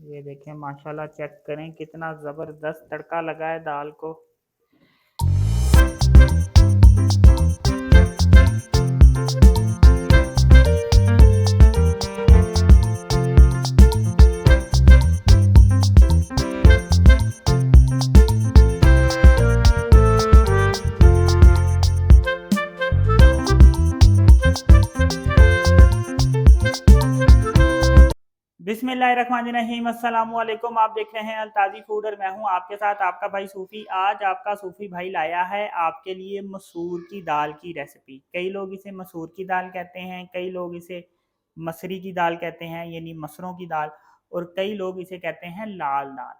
ये देखें माशाल्लाह, चेक करें कितना ज़बरदस्त तड़का लगा है दाल को। बिस्मिल्लाहिर्रहमानिर्रहीम, अस्सलाम वालेकुम। आप देख रहे हैं अल्ताजी फूड और मैं हूं आपके साथ आपका भाई सूफ़ी। आज आपका सूफ़ी भाई लाया है आपके लिए मसूर की दाल की रेसिपी। कई लोग इसे मसूर की दाल कहते हैं, कई लोग इसे मसरी की दाल कहते हैं यानी मसरों की दाल, और कई लोग इसे कहते हैं लाल दाल।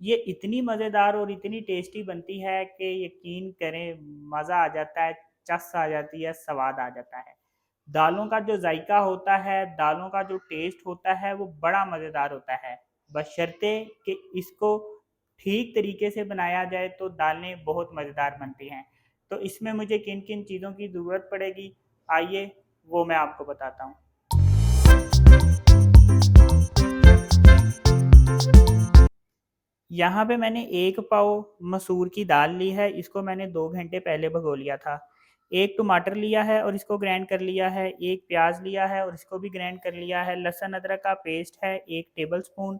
ये इतनी मज़ेदार और इतनी टेस्टी बनती है कि यकीन करें मज़ा आ जाता है, चस आ जाती है, स्वाद आ जाता है। दालों का जो जायका होता है, दालों का जो टेस्ट होता है वो बड़ा मज़ेदार होता है, बशर्ते कि इसको ठीक तरीके से बनाया जाए तो दालें बहुत मज़ेदार बनती हैं। तो इसमें मुझे किन किन चीज़ों की ज़रूरत पड़ेगी, आइए वो मैं आपको बताता हूँ। यहाँ पे मैंने 1 पाव मसूर की दाल ली है, इसको मैंने 2 घंटे पहले भिगो लिया था। 1 टमाटर लिया है और इसको ग्राइंड कर लिया है, 1 प्याज लिया है और इसको भी ग्राइंड कर लिया है, लहसुन अदरक का पेस्ट है 1 टेबलस्पून,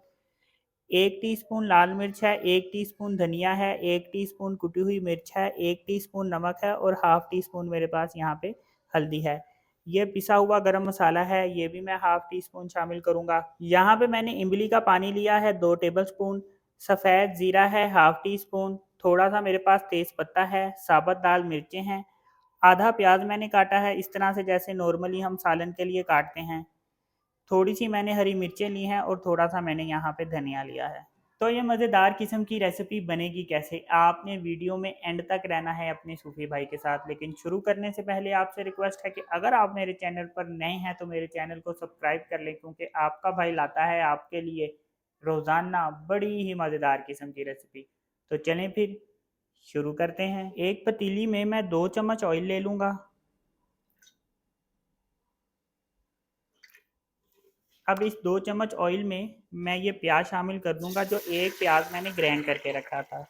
1 टीस्पून लाल मिर्च है, 1 टीस्पून धनिया है, 1 टीस्पून कुटी हुई मिर्च है, 1 टीस्पून नमक है और हाफ टीस्पून मेरे पास यहाँ पे हल्दी है। ये पिसा हुआ गरम मसाला है, ये भी मैं हाफ टीस्पून शामिल करूँगा। यहाँ पे मैंने इमली का पानी लिया है 2 टेबलस्पून, सफ़ेद ज़ीरा है हाफ टीस्पून, थोड़ा सा मेरे पास तेज़ पत्ता है, साबुत दाल मिर्चें हैं, आधा प्याज मैंने काटा है इस तरह से जैसे नॉर्मली हम सालन के लिए काटते हैं, थोड़ी सी मैंने हरी मिर्चें ली हैं और थोड़ा सा मैंने यहाँ पे धनिया लिया है। तो ये मज़ेदार किस्म की रेसिपी बनेगी कैसे, आपने वीडियो में एंड तक रहना है अपने सूफी भाई के साथ। लेकिन शुरू करने से पहले आपसे रिक्वेस्ट है कि अगर आप मेरे चैनल पर नए हैं तो मेरे चैनल को सब्सक्राइब कर लें, क्योंकि आपका भाई लाता है आपके लिए रोज़ाना बड़ी ही मज़ेदार किस्म की रेसिपी। तो चलें फिर शुरू करते हैं। एक पतीली में मैं 2 चम्मच ऑयल ले लूँगा। अब इस 2 चम्मच ऑयल में मैं ये प्याज शामिल कर दूंगा, जो एक प्याज मैंने ग्राइंड करके रखा था।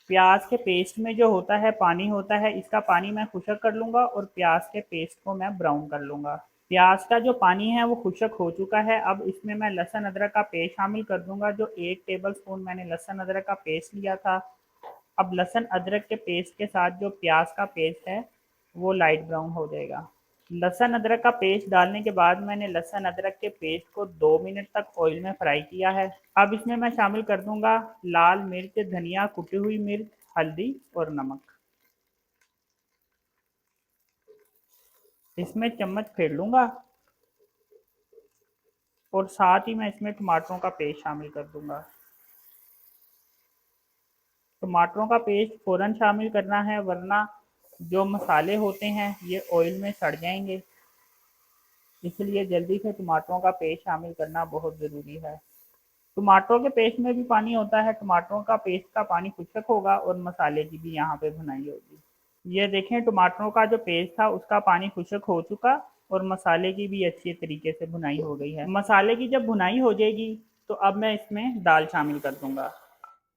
प्याज के पेस्ट में जो होता है पानी होता है, इसका पानी मैं खुशक कर लूँगा और प्याज के पेस्ट को मैं ब्राउन कर लूँगा। प्याज का जो पानी है वो खुशक हो चुका है। अब इसमें मैं लहसुन अदरक का पेस्ट शामिल कर दूंगा, जो 1 टेबलस्पून मैंने लहसुन अदरक का पेस्ट लिया था। अब लहसुन अदरक के पेस्ट के साथ जो प्याज का पेस्ट है वो लाइट ब्राउन हो जाएगा। लहसुन अदरक का पेस्ट डालने के बाद मैंने लहसुन अदरक के पेस्ट को 2 मिनट तक ऑयल में फ्राई किया है। अब इसमें मैं शामिल कर दूंगा लाल मिर्च, धनिया, कुटी हुई मिर्च, हल्दी और नमक। इसमें चम्मच फेर लूंगा और साथ ही मैं इसमें टमाटरों का पेस्ट शामिल कर दूंगा। टमाटरों का पेस्ट फ़ौरन शामिल करना है, वरना जो मसाले होते हैं ये ऑयल में सड़ जाएंगे, इसलिए जल्दी से टमाटरों का पेस्ट शामिल करना बहुत ज़रूरी है। टमाटरों के पेस्ट में भी पानी होता है, टमाटरों का पेस्ट का पानी खुशक होगा और मसाले की भी यहाँ पे भुनाई होगी। ये देखें टमाटरों का जो पेस्ट था उसका पानी खुशक हो चुका और मसाले की भी अच्छी तरीके से भुनाई हो गई है। मसाले की जब भुनाई हो जाएगी तो अब मैं इसमें दाल शामिल कर दूंगा।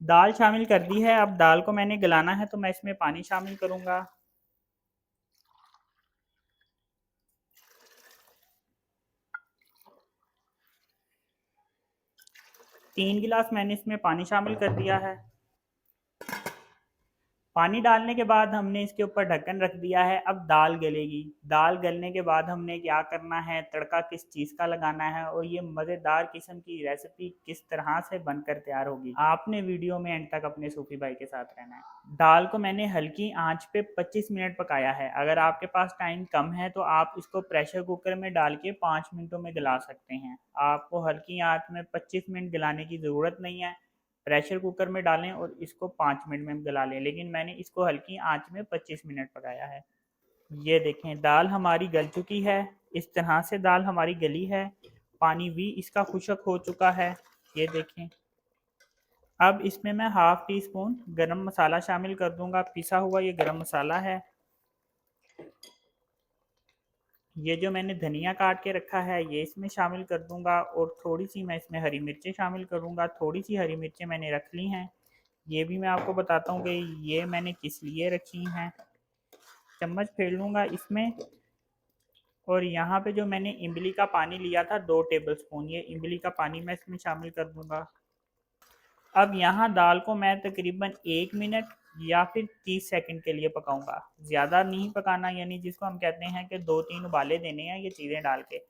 दाल शामिल कर दी है। अब दाल को मैंने गलाना है तो मैं इसमें पानी शामिल करूंगा। 3 गिलास मैंने इसमें पानी शामिल कर दिया है। पानी डालने के बाद हमने इसके ऊपर ढक्कन रख दिया है। अब दाल गलेगी। दाल गलने के बाद हमने क्या करना है, तड़का किस चीज़ का लगाना है और ये मज़ेदार किस्म की रेसिपी किस तरह से बनकर तैयार होगी, आपने वीडियो में एंड तक अपने सूफी भाई के साथ रहना है। दाल को मैंने हल्की आंच पे 25 मिनट पकाया है। अगर आपके पास टाइम कम है तो आप इसको प्रेशर कुकर में डाल के 5 मिनटों में गला सकते हैं। आपको हल्की आंच में 25 मिनट गलाने की ज़रूरत नहीं है। प्रेशर कुकर में डालें और इसको 5 मिनट में गला लें, लेकिन मैंने इसको हल्की आंच में 25 मिनट पकाया है। ये देखें दाल हमारी गल चुकी है। इस तरह से दाल हमारी गली है, पानी भी इसका खुशक हो चुका है। ये देखें। अब इसमें मैं हाफ टी स्पून गरम मसाला शामिल कर दूंगा। पिसा हुआ ये गरम मसाला है। ये जो मैंने धनिया काट के रखा है ये इसमें शामिल कर दूंगा और थोड़ी सी मैं इसमें हरी मिर्चें शामिल करूंगा। थोड़ी सी हरी मिर्चें मैंने रख ली हैं। ये भी मैं आपको बताता हूँ कि ये मैंने किस लिए रखी हैं। चम्मच फेर लूँगा इसमें। और यहाँ पे जो मैंने इमली का पानी लिया था 2 टेबल स्पून, ये इमली का पानी मैं इसमें शामिल कर दूंगा। अब यहाँ दाल को मैं तकरीबन 1 मिनट या फिर 30 सेकंड के लिए पकाऊंगा। ज़्यादा नहीं पकाना, यानी जिसको हम कहते हैं कि 2-3 उबाले देने हैं ये चीज़ें डाल के।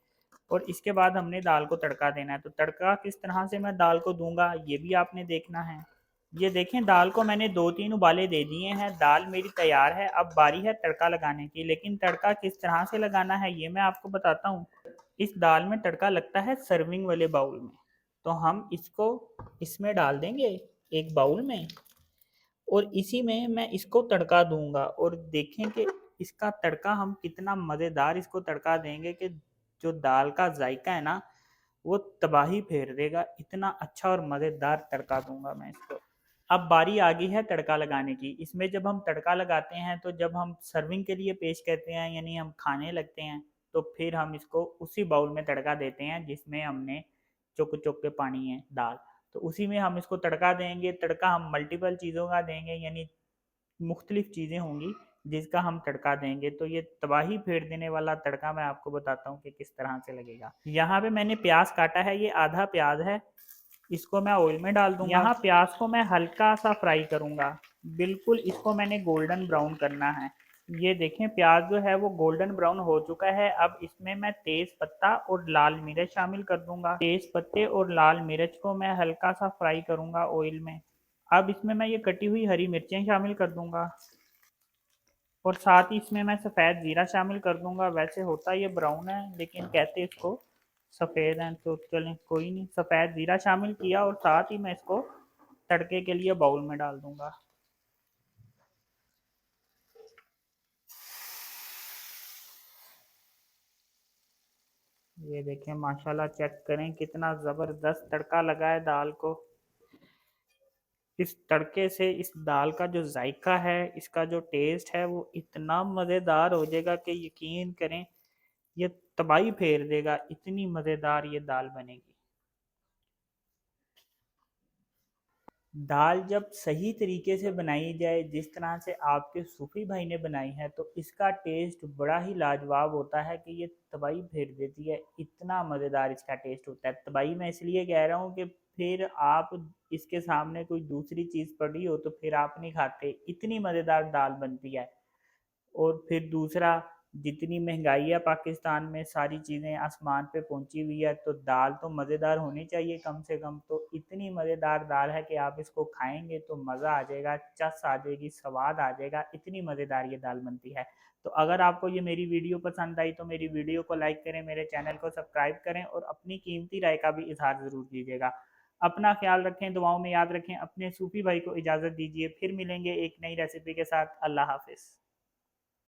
और इसके बाद हमने दाल को तड़का देना है। तो तड़का किस तरह से मैं दाल को दूंगा ये भी आपने देखना है। ये देखें, दाल को मैंने 2-3 उबाले दे दिए हैं। दाल मेरी तैयार है। अब बारी है तड़का लगाने की। लेकिन तड़का किस तरह से लगाना है ये मैं आपको बताता हूँ। इस दाल में तड़का लगता है सर्विंग वाले बाउल में। तो हम इसको इसमें डाल देंगे एक बाउल में, और इसी में मैं इसको तड़का दूंगा। और देखें कि इसका तड़का हम कितना मज़ेदार इसको तड़का देंगे कि जो दाल का जायका है ना वो तबाही फेर देगा। इतना अच्छा और मज़ेदार तड़का दूंगा मैं इसको। अब बारी आ गई है तड़का लगाने की। इसमें जब हम तड़का लगाते हैं तो जब हम सर्विंग के लिए पेश करते हैं यानी हम खाने लगते हैं, तो फिर हम इसको उसी बाउल में तड़का देते हैं जिसमें हमने चुक चुक के पानी है दाल। तो उसी में हम इसको तड़का देंगे। तड़का हम मल्टीपल चीज़ों का देंगे, यानी मुख्तलिफ चीज़ें होंगी जिसका हम तड़का देंगे। तो ये तबाही फेर देने वाला तड़का मैं आपको बताता हूँ कि किस तरह से लगेगा। यहाँ पे मैंने प्याज काटा है, ये आधा प्याज है। इसको मैं ऑयल में डाल दूंगा। यहाँ प्याज को मैं हल्का सा फ्राई करूंगा। बिल्कुल इसको मैंने गोल्डन ब्राउन करना है। ये देखें, प्याज जो है वो गोल्डन ब्राउन हो चुका है। अब इसमें मैं तेज पत्ता और लाल मिर्च शामिल कर दूंगा। तेज पत्ते और लाल मिर्च को मैं हल्का सा फ्राई करूंगा ऑयल में। अब इसमें मैं ये कटी हुई हरी मिर्चें शामिल कर दूंगा। और साथ ही इसमें मैं सफ़ेद ज़ीरा शामिल कर दूंगा। वैसे होता ये ब्राउन है लेकिन कहते इसको सफ़ेद हैं, तो चलें कोई नहीं। सफ़ेद ज़ीरा शामिल किया और साथ ही मैं इसको तड़के के लिए बाउल में डाल दूंगा। ये देखें, माशाल्लाह चेक करें कितना ज़बरदस्त तड़का लगा है दाल को। इस तड़के से इस दाल का जो जायका है, इसका जो टेस्ट है वो इतना मज़ेदार हो जाएगा कि यकीन करें ये तबाही फेर देगा। इतनी मज़ेदार ये दाल बनेगी। दाल जब सही तरीके से बनाई जाए जिस तरह से आपके सूफी भाई ने बनाई है तो इसका टेस्ट बड़ा ही लाजवाब होता है कि ये तबाही फेर देती है। इतना मज़ेदार इसका टेस्ट होता है। तबाही मैं इसलिए कह रहा हूँ कि फिर आप इसके सामने कोई दूसरी चीज़ पड़ी हो तो फिर आप नहीं खाते। इतनी मज़ेदार दाल बनती है। और फिर दूसरा, जितनी महंगाई है पाकिस्तान में, सारी चीज़ें आसमान पे पहुंची हुई है, तो दाल तो मज़ेदार होनी चाहिए कम से कम। तो इतनी मज़ेदार दाल है कि आप इसको खाएंगे तो मज़ा आ जाएगा, चस आ जाएगी, स्वाद आ जाएगा। इतनी मज़ेदार ये दाल बनती है। तो अगर आपको ये मेरी वीडियो पसंद आई तो मेरी वीडियो को लाइक करें, मेरे चैनल को सब्सक्राइब करें और अपनी कीमती राय का भी इजहार ज़रूर कीजिएगा। अपना ख्याल रखें, दुआओं में याद रखें। अपने सूफी भाई को इजाज़त दीजिए। फिर मिलेंगे एक नई रेसिपी के साथ। अल्लाह हाफिज़।